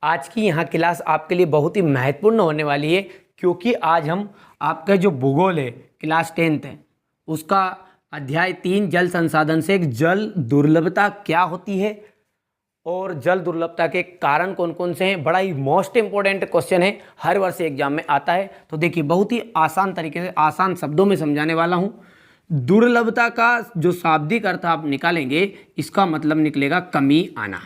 आज की यहाँ क्लास आपके लिए बहुत ही महत्वपूर्ण होने वाली है, क्योंकि आज हम आपका जो भूगोल है क्लास 10th है उसका अध्याय 3 जल संसाधन से एक जल दुर्लभता क्या होती है और जल दुर्लभता के कारण कौन कौन से हैं। बड़ा ही मोस्ट इंपॉर्टेंट क्वेश्चन है, हर वर्ष एग्जाम में आता है। तो देखिए बहुत ही आसान तरीके से आसान शब्दों में समझाने वाला हूँ। दुर्लभता का जो शाब्दिक अर्थ आप निकालेंगे, इसका मतलब निकलेगा कमी आना।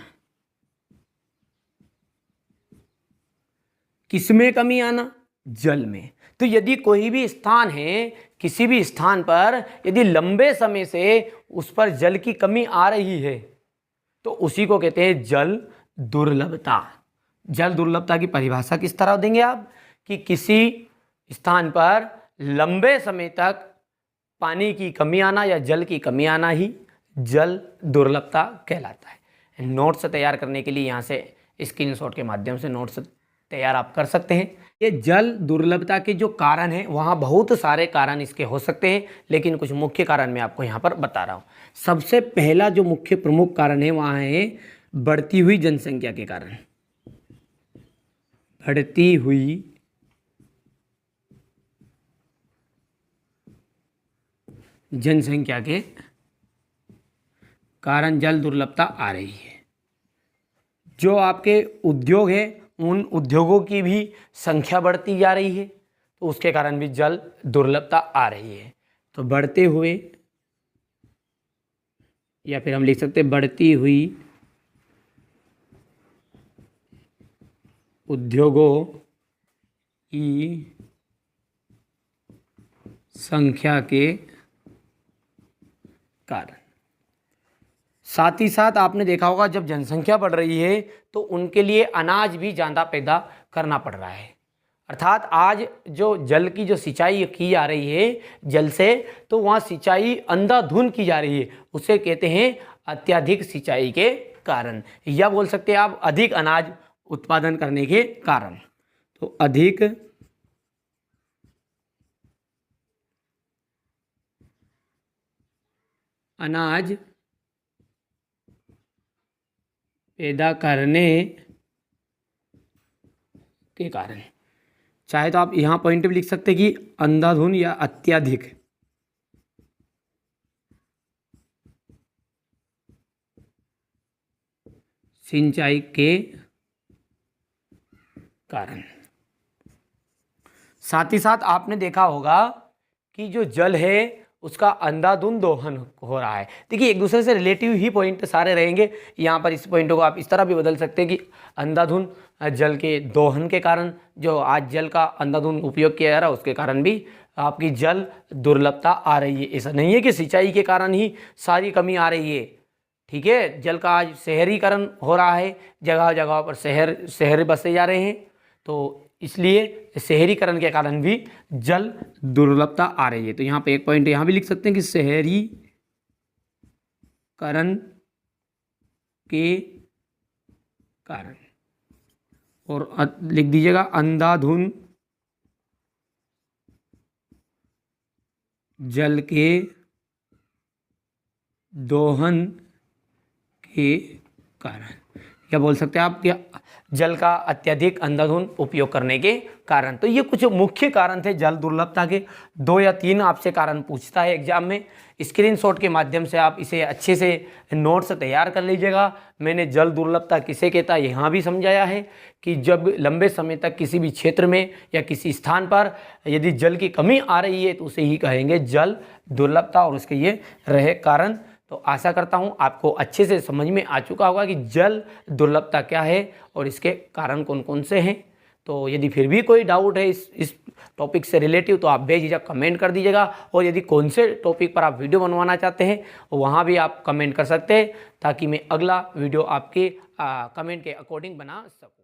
किसमें कमी आना? जल में। तो यदि कोई भी स्थान है, किसी भी स्थान पर यदि लंबे समय से उस पर जल की कमी आ रही है तो उसी को कहते हैं जल दुर्लभता। जल दुर्लभता की परिभाषा किस तरह देंगे आप कि किसी स्थान पर लंबे समय तक पानी की कमी आना या जल की कमी आना ही जल दुर्लभता कहलाता है। नोट्स तैयार करने के लिए यहाँ से स्क्रीनशॉट के माध्यम से नोट्स तैयार आप कर सकते हैं। ये जल दुर्लभता के जो कारण हैं, वहाँ बहुत सारे कारण इसके हो सकते हैं, लेकिन कुछ मुख्य कारण मैं आपको यहाँ पर बता रहा हूँ। सबसे पहला जो मुख्य प्रमुख कारण है वहाँ है बढ़ती हुई जनसंख्या के कारण। बढ़ती हुई जनसंख्या के कारण जल दुर्लभता आ रही है। जो आपके उद्योग है, उन उद्योगों की भी संख्या बढ़ती जा रही है, तो उसके कारण भी जल दुर्लभता आ रही है। तो बढ़ते हुए, या फिर हम लिख सकते हैं बढ़ती हुई उद्योगों की संख्या के कारण। साथ ही साथ आपने देखा होगा जब जनसंख्या बढ़ रही है तो उनके लिए अनाज भी ज़्यादा पैदा करना पड़ रहा है। अर्थात आज जो जल की जो सिंचाई की जा रही है जल से, तो वहाँ सिंचाई अंधाधुंध की जा रही है, उसे कहते हैं अत्यधिक सिंचाई के कारण, या बोल सकते हैं आप अधिक अनाज उत्पादन करने के कारण। तो अधिक अनाज पैदा करने के कारण। चाहे तो आप यहाँ पॉइंट भी लिख सकते हैं कि अंधाधुंध या अत्यधिक सिंचाई के कारण। साथ ही साथ आपने देखा होगा कि जो जल है उसका अंधाधुंध दोहन हो रहा है। देखिए एक दूसरे से रिलेटिव ही पॉइंट सारे रहेंगे। यहाँ पर इस पॉइंट को आप इस तरह भी बदल सकते हैं कि अंधाधुंध जल के दोहन के कारण, जो आज जल का अंधाधुंध उपयोग किया जा रहा है उसके कारण भी आपकी जल दुर्लभता आ रही है। ऐसा नहीं है कि सिंचाई के कारण ही सारी कमी आ रही है। ठीक है, जल का आज शहरीकरण हो रहा है, जगह जगह पर शहर बसे जा रहे हैं, तो इसलिए शहरीकरण के कारण भी जल दुर्लभता आ रही है। तो यहाँ पे एक पॉइंट यहाँ भी लिख सकते हैं कि शहरीकरण के कारण, और लिख दीजिएगा अंधाधुंध जल के दोहन के कारण, या बोल सकते हैं आप कि जल का अत्यधिक अंधाधुंध उपयोग करने के कारण। तो ये कुछ मुख्य कारण थे जल दुर्लभता के। 2 या 3 आपसे कारण पूछता है एग्जाम में। स्क्रीनशॉट के माध्यम से आप इसे अच्छे से नोट्स तैयार कर लीजिएगा। मैंने जल दुर्लभता किसे कहता है यहाँ भी समझाया है कि जब लंबे समय तक किसी भी क्षेत्र में या किसी स्थान पर यदि जल की कमी आ रही है तो उसे ही कहेंगे जल दुर्लभता, और उसके ये रहे कारण। तो आशा करता हूँ आपको अच्छे से समझ में आ चुका होगा कि जल दुर्लभता क्या है और इसके कारण कौन कौन से हैं। तो यदि फिर भी कोई डाउट है इस टॉपिक से रिलेटिव तो आप बेझिझक कमेंट कर दीजिएगा, और यदि कौन से टॉपिक पर आप वीडियो बनवाना चाहते हैं वहाँ भी आप कमेंट कर सकते हैं, ताकि मैं अगला वीडियो आपके कमेंट के अकॉर्डिंग बना सकूँ।